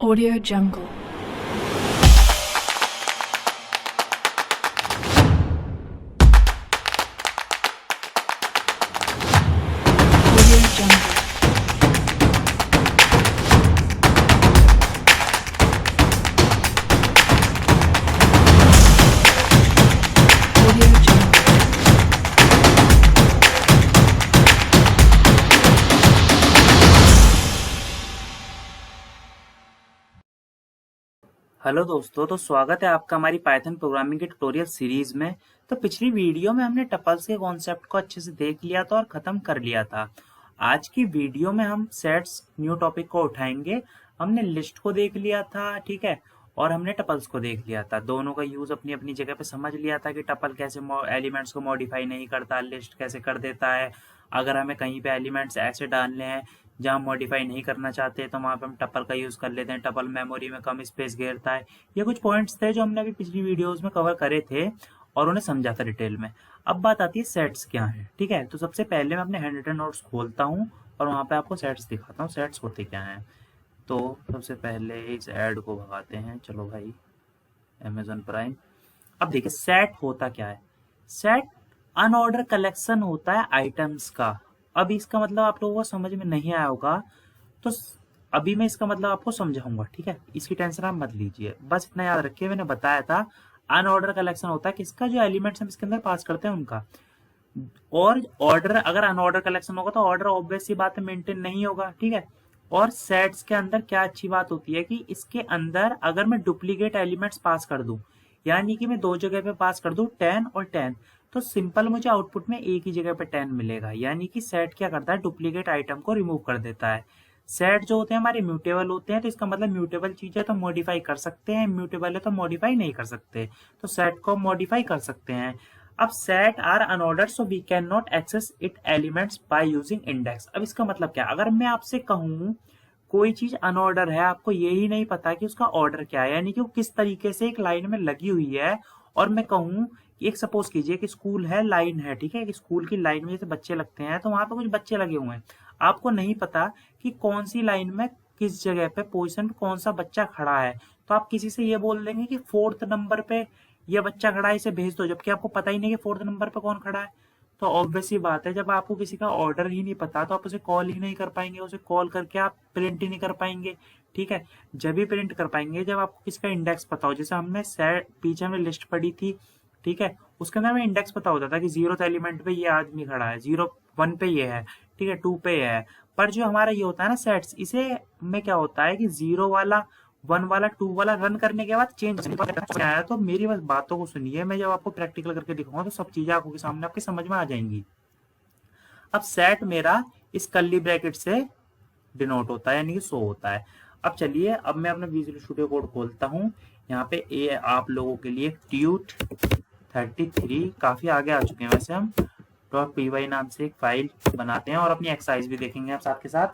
Audio Jungle. Audio Jungle. Audio Jungle. Hello दोस्तों, तो स्वागत है आपका हमारी पाइथन प्रोग्रामिंग के ट्यूटोरियल सीरीज में। तो पिछली वीडियो में हमने टपल्स के कॉन्सेप्ट को अच्छे से देख लिया था और ख़त्म कर लिया था। आज की वीडियो में हम सेट्स न्यू टॉपिक को उठाएंगे। हमने लिस्ट को देख लिया था, ठीक है, और हमने टपल्स को देख लिया था। दोनों का यूज़ अपनी अपनी जगह पे समझ लिया था कि टपल कैसे एलिमेंट्स को मॉडिफाई नहीं करता, लिस्ट कैसे कर देता है। अगर हमें कहीं पे एलिमेंट्स ऐसे डालने हैं जहाँ मॉडिफाई नहीं करना चाहते तो वहाँ पे हम टपल का यूज़ कर लेते हैं। टपल मेमोरी में कम स्पेस घेरता है। ये कुछ पॉइंट्स थे जो हमने अभी पिछली वीडियोस में कवर करे थे और उन्हें समझा था डिटेल में। अब बात आती है सेट्स क्या है, ठीक है। तो सबसे पहले मैं अपने हैंड रिटन नोट्स खोलता हूँ और वहाँ पे आपको सेट्स दिखाता हूँ, सेट्स होते क्या हैं। तो सबसे पहले इस ऐड को भगाते हैं, चलो भाई, अमेजोन प्राइम। अब देखिए सेट होता क्या है। सेट अनऑर्डर कलेक्शन होता है आइटम्स का। अब इसका मतलब आप लोगों को समझ में नहीं आया होगा तो अभी मैं इसका मतलब आपको समझाऊंगा, ठीक है। इसकी टेंशन आप मत लीजिए, बस इतना याद रखिए, मैंने बताया था अनऑर्डर कलेक्शन होता है किसका, जो एलिमेंट्स हम इसके अंदर पास करते हैं उनका। और ऑर्डर, अगर अनऑर्डर कलेक्शन होगा तो ऑर्डर ऑब्वियस सी बात है मेंटेन नहीं होगा, ठीक है। और सेट्स के अंदर क्या अच्छी बात होती है कि इसके अंदर अगर मैं डुप्लीकेट एलिमेंट्स पास कर दूं, यानी कि मैं दो जगह पे पास कर दूं 10 और 10, तो सिंपल मुझे आउटपुट में एक ही जगह पे 10 मिलेगा। यानी कि सेट क्या करता है, डुप्लीकेट आइटम को रिमूव कर देता है। सेट जो होते हैं हमारे म्यूटेबल होते हैं, तो इसका मतलब म्यूटेबल चीज है तो मॉडिफाई कर सकते हैं, म्यूटेबल है तो मॉडिफाई नहीं कर सकते। तो सेट को मॉडिफाई कर सकते हैं। अब set are unordered so we can not access it elements by using index. अब इसका मतलब क्या है, अगर मैं आपसे कहूँ कोई चीज अनऑर्डर है, आपको यही नहीं पता कि उसका ऑर्डर क्या है, यानी कि वो किस तरीके से एक लाइन में लगी हुई है। और मैं कहूँ कि एक सपोज कीजिए कि स्कूल है, लाइन है, ठीक है, कि स्कूल की लाइन में जैसे बच्चे लगते हैं तो वहां पे कुछ बच्चे लगे हुए हैं। आपको नहीं पता कि कौन सी लाइन में किस जगह पे पोजिशन पे कौन सा बच्चा खड़ा है, तो आप किसी से ये बोल देंगे कि फोर्थ नंबर पे ये बच्चा खड़ा है, इसे भेज दो, जबकि आपको पता ही नहीं कि फोर्थ नंबर पे कौन खड़ा है। तो ऑब्वियस ही बात है, जब आपको किसी का ऑर्डर ही नहीं पता तो आप उसे कॉल ही नहीं कर पाएंगे, उसे कॉल करके आप प्रिंट ही नहीं कर पाएंगे, ठीक है। जब भी प्रिंट कर पाएंगे जब आपको किसी का इंडेक्स पता हो। जैसे हमने सेट पीछे हमने लिस्ट पढ़ी थी, ठीक है, उसके अंदर हमें इंडेक्स पता होता था कि 0th एलिमेंट पे ये आदमी खड़ा है, 01 पे ये है, ठीक है, 2 पे ये है। पर जो हमारा ये होता है ना सेट्स, इसे में क्या होता है कि 0 वाला, 1 वाला, 2 वाला रन करने के बाद चेंज आया। तो मेरी बस बातों को सुनिए, मैं जब आपको प्रैक्टिकल करके दिखाऊंगा तो सब चीजें आपके सामने आपके समझ में आ जाएंगी। अब सेट मेरा इस कर्ली ब्रैकेट से डिनोट होता है, यानी कि शो होता है। अब चलिए, अब मैं अपना विजुअल स्टूडियो कोड खोलता हूँ। यहाँ पे ए आप लोगों के लिए ट्यूट 33, काफी आगे आ चुके हैं वैसे हम। .py नाम से एक फाइल बनाते हैं और अपनी एक्सरसाइज भी देखेंगे आप साथ के साथ,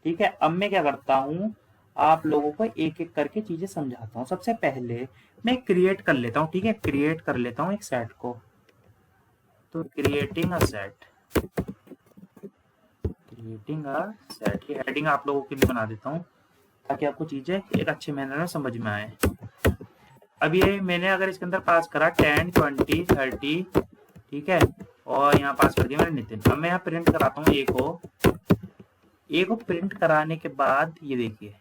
ठीक है। अब मैं क्या करता हूँ, आप लोगों को एक एक करके चीजें समझाता हूँ। सबसे पहले मैं क्रिएट कर लेता हूँ, ठीक है, क्रिएट कर लेता हूँ एक सेट को। तो creating a set, creating a set की हेडिंग आप लोगों के लिए बना देता हूँ ताकि आपको चीजें एक अच्छे मैनर में समझ में आए। अब ये मैंने अगर इसके अंदर पास करा 10, 20, 30, ठीक है, और यहाँ पास कर दिया मैंने नितिन। अब मैं यहाँ प्रिंट कराता हूँ ए को प्रिंट कराने के बाद ये देखिए,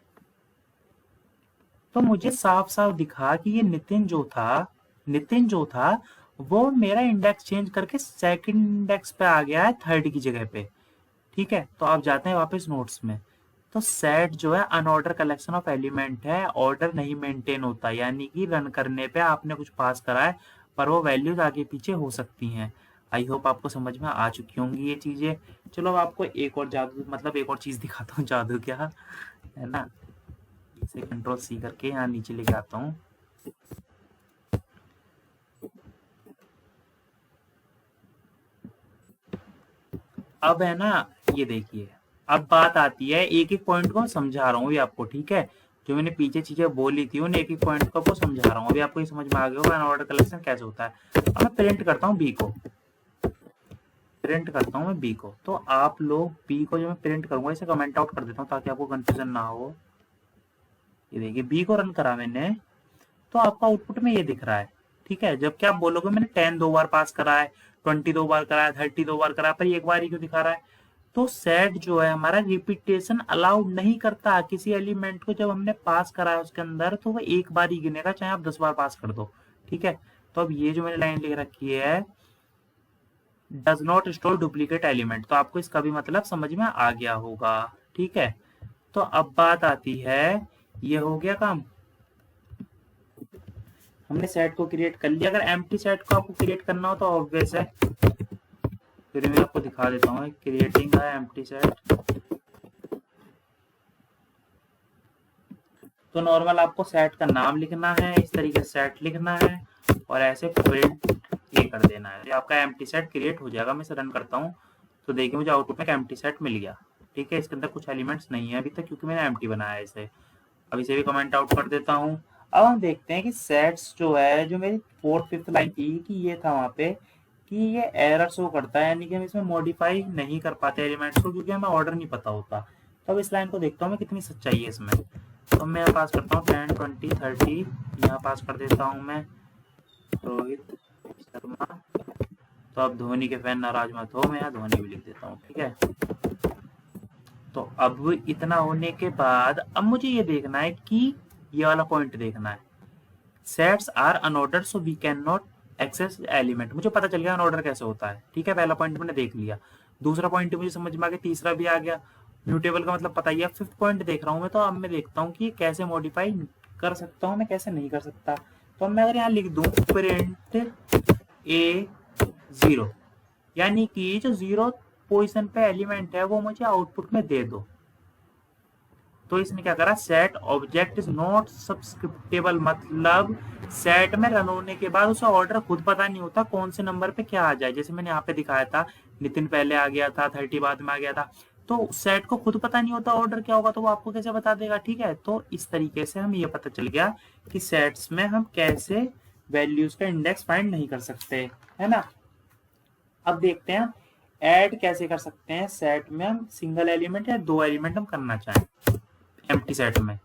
तो मुझे साफ साफ दिखा कि ये नितिन जो था वो मेरा इंडेक्स चेंज करके सेकंड इंडेक्स पे आ गया है, थर्ड की जगह पे, ठीक है। तो आप जाते हैं वापस नोट्स में। तो सेट जो है अनऑर्डर कलेक्शन ऑफ एलिमेंट है, ऑर्डर नहीं मेंटेन होता, यानी कि रन करने पे आपने कुछ पास करा है पर वो वैल्यूज आगे पीछे हो सकती हैं। आई होप आपको समझ में आ चुकी होंगी ये चीजें। चलो अब आपको एक और जादू, मतलब एक और चीज दिखाता हूँ, जादू क्या है ना। इसे कंट्रोल सी करके यहाँ नीचे लेके आता हूँ। अब है ना, ये देखिए, अब बात आती है, एक एक पॉइंट को मैं समझा रहा हूँ अभी आपको, ठीक है। जो मैंने पीछे चीजें बोली थी उन एक एक पॉइंट को आपको समझा रहा हूँ। अभी आपको ये समझ में आ गया होगा अनऑर्डर कलेक्शन कैसे होता है। अब मैं प्रिंट करता हूँ बी को, प्रिंट करता हूँ मैं बी को। तो आप लोग बी को जो मैं प्रिंट करूंगा इसे कमेंट आउट कर देता हूँ ताकि आपको कंफ्यूजन ना हो। ये देखिए बी को रन करा मैंने, तो आपका आउटपुट में ये दिख रहा है। ठीक है, जबकि आप बोलोगे मैंने 10 2 बार पास करा है, 20 2 बार करा है, 30 2 बार करा है, पर एक बार ही क्यों दिखा रहा है? तो सेट जो है हमारा रिपीटेशन अलाउड नहीं करता किसी एलिमेंट को। जब हमने पास करा है उसके अंदर तो वो एक बार ही गिनेगा, चाहे आप 10 बार पास कर दो। ठीक है, तो अब ये जो मैंने लाइन लिख रखी है does not store duplicate element, तो आपको इसका भी मतलब समझ में आ गया होगा। ठीक है, तो अब बात आती है, ये हो गया काम, हमने सेट को क्रिएट कर लिया। अगर एम्प्टी सेट को आपको क्रिएट करना हो तो ऑब्वियस है, फिर मैं आपको दिखा देता हूँ क्रिएटिंग है एम्प्टी सेट। तो नॉर्मल आपको सेट का नाम लिखना है, इस तरीके से सेट लिखना है और ऐसे प्रिंट ये कर देना है, आपका एम्प्टी सेट क्रिएट हो जाएगा। मैं इसे रन करता हूँ तो देखिए मुझे आउटपुट में एम्प्टी सेट मिल गया। ठीक है, इसके अंदर कुछ एलिमेंट्स नहीं है अभी तक क्योंकि मैंने एम्प्टी बनाया है इसे। अब इसे भी कमेंट आउट कर देता हूँ। अब हम देखते हैं कि सेट्स जो है, जो मेरी 4th 5th लाइन थी कि ये था वहाँ पे कि ये एरर शो करता है, यानी कि हम इसमें मॉडिफाई नहीं कर पाते एलिमेंट्स को क्योंकि हमें ऑर्डर नहीं पता होता। तो अब इस लाइन को देखता हूँ मैं कितनी सच्चाई है इसमें। तो मैं यहाँ पास करता हूँ 10 20 30, यहाँ पास कर देता हूँ मैं रोहित शर्मा। तो अब धोनी के फैन नाराज मत हो, मैं यहाँ धोनी भी लिख देता हूँ। ठीक है, तो अब इतना होने के बाद अब मुझे ये देखना है कि ये वाला पॉइंट देखना है, sets are unordered so we can not access element. मुझे पता चल गया अनऑर्डर कैसे होता है। ठीक है, पहला पॉइंट मैंने देख लिया, दूसरा पॉइंट मुझे समझ में आ गया, तीसरा भी आ गया, म्यूटेबल का मतलब पता ही है। 5th पॉइंट देख रहा हूँ मैं, तो अब मैं देखता हूँ कि कैसे मॉडिफाई कर सकता हूँ मैं, कैसे नहीं कर सकता। तो अब मैं अगर यहाँ लिख दूँ प्रिंट ए 0, यानी कि जो 0 पोजिशन पे एलिमेंट है वो मुझे आउटपुट में दे दो। तो इसने क्या करा, सेट ऑब्जेक्ट इज नॉट सब्सक्रिप्टेबल, मतलब सेट में रन होने के बाद उसे ऑर्डर खुद पता नहीं होता कौन से नंबर पे क्या आ जाए। जैसे मैंने यहाँ पे दिखाया था नितिन पहले आ गया था, 30 बाद में आ गया था, तो सेट को खुद पता नहीं होता ऑर्डर क्या होगा, तो वो आपको कैसे बता देगा। ठीक है, तो इस तरीके से हम ये पता चल गया कि सेट्स में हम कैसे वैल्यूज का इंडेक्स फाइंड नहीं कर सकते, है ना। अब देखते हैं ऐड कैसे कर सकते हैं सेट में, हम सिंगल एलिमेंट या 2 एलिमेंट हम करना चाहें एम्प्टी सेट में।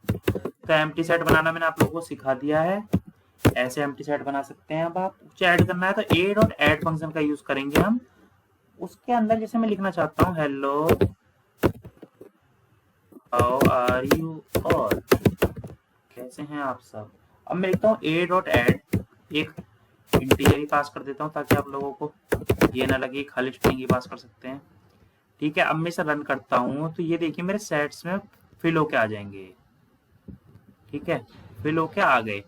तो एम्प्टी सेट बनाना मैंने आप लोगों को सिखा दिया है, ऐसे एम्प्टी सेट बना सकते हैं। अब आप कुछ ऐड करना है तो ए डॉट ऐड फंक्शन का यूज करेंगे हम। उसके अंदर जैसे मैं लिखना चाहता हूँ hello how are you all, कैसे हैं आप सब। अब मैं लिखता हूँ ए डॉट ऐड, एक इंटीजर ही पास कर देता हूँ ताकि आप लोगों को ये ना लगे खाली स्ट्रिंग ही पास कर सकते हैं। ठीक है, अब मैं इसे रन करता हूँ तो ये देखिए मेरे सेट्स में फिल होके आ जाएंगे। ठीक है, फिल होके आ गए।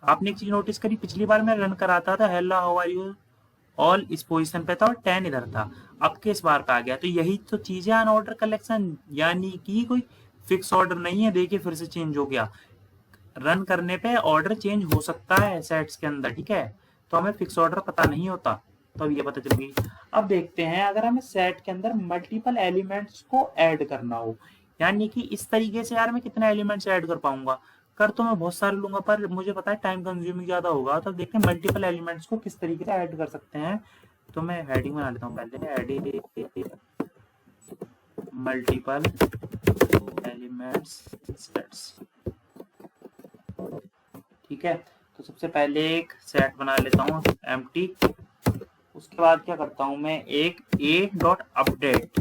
आपने एक चीज नोटिस करी, पिछली बार मैं रन कराता था hello how are you all इस पोजीशन पे था और 10 इधर था, अब के इस बार पे आ गया। तो यही तो चीज है अनऑर्डर कलेक्शन, यानी कि कोई फिक्स ऑर्डर नहीं है। देखिए फिर से चेंज हो गया, रन करने पे ऑर्डर चेंज हो सकता है सेट्स के अंदर। ठीक है, तो हमें फिक्स ऑर्डर पता नहीं होता, तो अब ये पता चल गई। अब देखते हैं अगर हमें सेट के अंदर मल्टीपल एलिमेंट्स को ऐड करना हो, यानी कि इस तरीके से यार मैं कितने एलिमेंट्स ऐड कर पाऊंगा। कर तो मैं बहुत सारे लूंगा पर मुझे पता है टाइम कंज्यूमिंग ज्यादा होगा। तो देखते हैं मल्टीपल एलिमेंट्स को किस तरीके से ऐड कर सकते हैं। तो मैं हेडिंग बना लेता हूँ पहले, एड मल्टीपल एलिमेंट्स सेट्स। ठीक है, तो सबसे पहले एक सेट बना लेता हूँ एम्प्टी। उसके बाद क्या करता हूँ मैं, एक ए डॉट अपडेट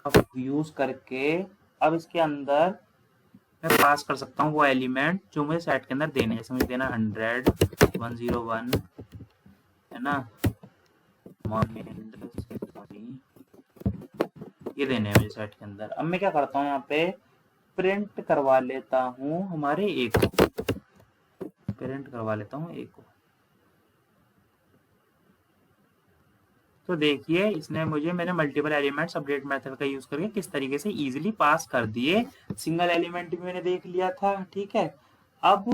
का यूज करके अब इसके अंदर मैं पास कर सकता हूँ वो एलिमेंट जो मुझे सेट के अंदर देने। जैसे मुझे देना 100 101 है ना, ये देने हैं मुझे सेट के अंदर। अब मैं क्या करता हूँ, यहाँ पे प्रिंट करवा लेता हूँ हमारे एक को, प्रिंट करवा लेता हूँ एक को। तो देखिए इसने मुझे मेरे मल्टीपल एलिमेंट्स अपडेट मेथड का यूज करके किस तरीके से इजीली पास कर दिए। सिंगल एलिमेंट भी मैंने देख लिया था। ठीक है, अब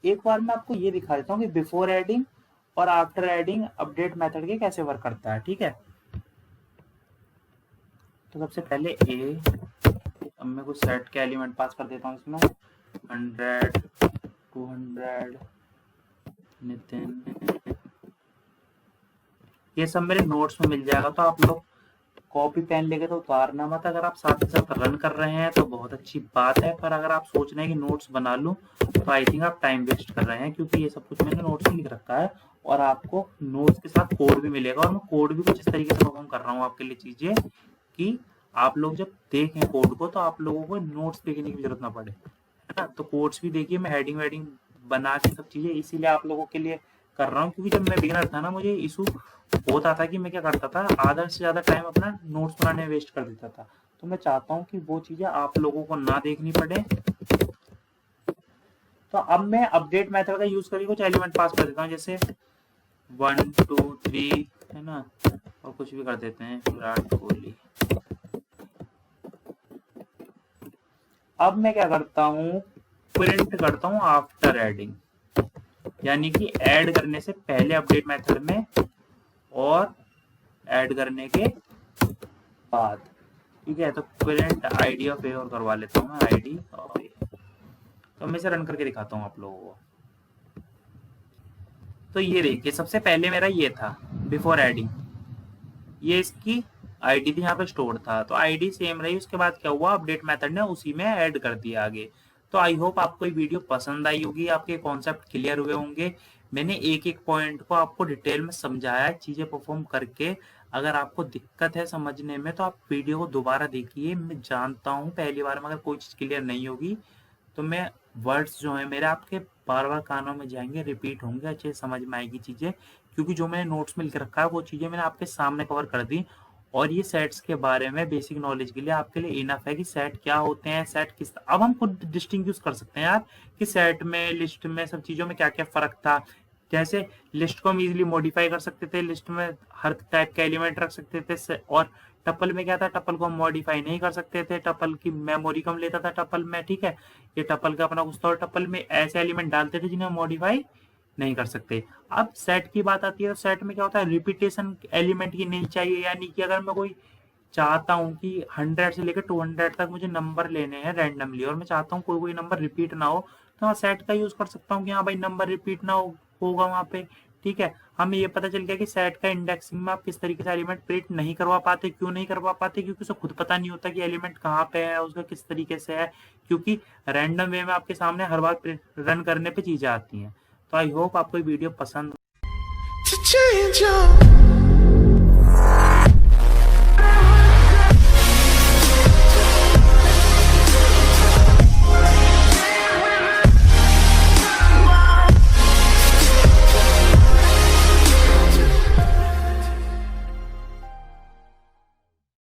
एक बार मैं आपको ये दिखा देता हूँ कि बिफोर एडिंग और आफ्टर एडिंग अपडेट मेथड के कैसे वर्क करता है। ठीक है, तो सबसे पहले ए, अब मैं कुछ सेट के एलिमेंट पास कर देता हूँ इसमें 100 200 नितिन, ये सब मेरे नोट्स में मिल जाएगा, तो आप लोग कॉपी पेन लेके तो उतारना मत। अगर आप साथ ही साथ रन कर रहे हैं तो बहुत अच्छी बात है, पर अगर आप सोच रहे हैं कि नोट्स बना लूं तो आई थिंक आप टाइम वेस्ट कर रहे हैं, क्योंकि ये सब कुछ मैंने नोट्स में लिख रखा है और आपको नोट्स के साथ कोड भी मिलेगा। और मैं कोड भी कुछ इस तरीके से परफॉर्म कर रहा हूँ आपके लिए चीजें कि आप लोग जब देखें कोड को तो आप लोगों को नोट्स देखने की जरूरत ना पड़े, है ना। तो कोड्स भी देखिए, मैं हेडिंग वेडिंग बना के सब चीजें इसीलिए आप लोगों के लिए कर रहा हूँ, क्योंकि जब मैं बिगिनर था ना मुझे इशू होता था कि मैं क्या करता था, आधा से ज्यादा टाइम अपना नोट्स बनाने में वेस्ट कर देता था। तो मैं चाहता हूँ कि वो चीजें आप लोगों को ना देखनी पड़े। तो अब मैं अपडेट मेथड का यूज करके कुछ एलिमेंट पास कर देता हूँ, जैसे 1 2 3, है ना, और कुछ भी कर देते हैं, विराट कोहली। अब मैं क्या करता हूँ, प्रिंट करता हूँ आफ्टर एडिंग, यानी कि ऐड करने से पहले अपडेट मेथड में और ऐड करने के बाद। ठीक है, तो प्रिंट आईडी ऑफ ए और करवा लेता हूँ मैं, आईडी ऑफ ए। तो मैं इसे रन करके दिखाता हूँ आप लोगों को। तो ये देखिए, सबसे पहले मेरा ये था बिफोर एडिंग, ये इसकी आईडी थी, यहाँ पे स्टोर था, तो आईडी सेम रही। उसके बाद क्या हुआ, अपडेट मेथड ने उसी में ऐड कर दिया आगे। तो आई होप आपको ये वीडियो पसंद आई होगी, आपके कॉन्सेप्ट क्लियर हुए होंगे। मैंने एक एक पॉइंट को आपको डिटेल में समझाया है, चीजें परफॉर्म करके। अगर आपको दिक्कत है समझने में तो आप वीडियो को दोबारा देखिए। मैं जानता हूँ पहली बार में अगर कोई चीज क्लियर नहीं होगी तो मैं वर्ड्स जो है मेरे आपके बार बार कानों में जाएंगे, रिपीट होंगे, अच्छे से समझ में आएगी चीजें, क्योंकि जो मैंने नोट्स में लिख रखा है वो चीजें मैंने आपके सामने कवर कर दी। और ये सेट्स के बारे में बेसिक नॉलेज के लिए आपके लिए इनफ है कि सेट क्या होते हैं, सेट किस, अब हम खुद डिस्टिंग्विश कर सकते हैं यार कि सेट में, लिस्ट में, सब चीजों में क्या क्या फर्क था। जैसे लिस्ट को हम इजीली मॉडिफाई कर सकते थे, लिस्ट में हर टाइप का एलिमेंट रख सकते थे, और टपल में क्या था, टपल को हम मॉडिफाई नहीं कर सकते थे, टपल की मेमोरी कम लेता था टपल में। ठीक है, ये टपल का अपना कुछ था, और टपल में ऐसे एलिमेंट डालते थे जिन्हें मॉडिफाई नहीं कर सकते। अब सेट की बात आती है तो सेट में क्या होता है, रिपीटेशन एलिमेंट की नहीं चाहिए, यानी कि अगर मैं कोई चाहता हूँ कि 100 से लेकर 200 तक मुझे नंबर लेने हैं रैंडमली, और मैं चाहता हूँ कोई कोई नंबर रिपीट ना हो, तो मैं सेट का यूज कर सकता हूँ कि हाँ भाई नंबर रिपीट ना होगा वहां पे। ठीक है, हमें ये पता चल गया कि सेट का इंडेक्सिंग में आप किस तरीके से एलिमेंट प्रिंट नहीं करवा पाते। क्यों नहीं करवा पाते, क्योंकि उसे खुद पता नहीं होता कि एलिमेंट कहाँ पे है, उसका किस तरीके से है, क्योंकि रैंडम वे में आपके सामने हर बार रन करने पे चीजें आती हैं। तो आई होप आपको ये वीडियो पसंद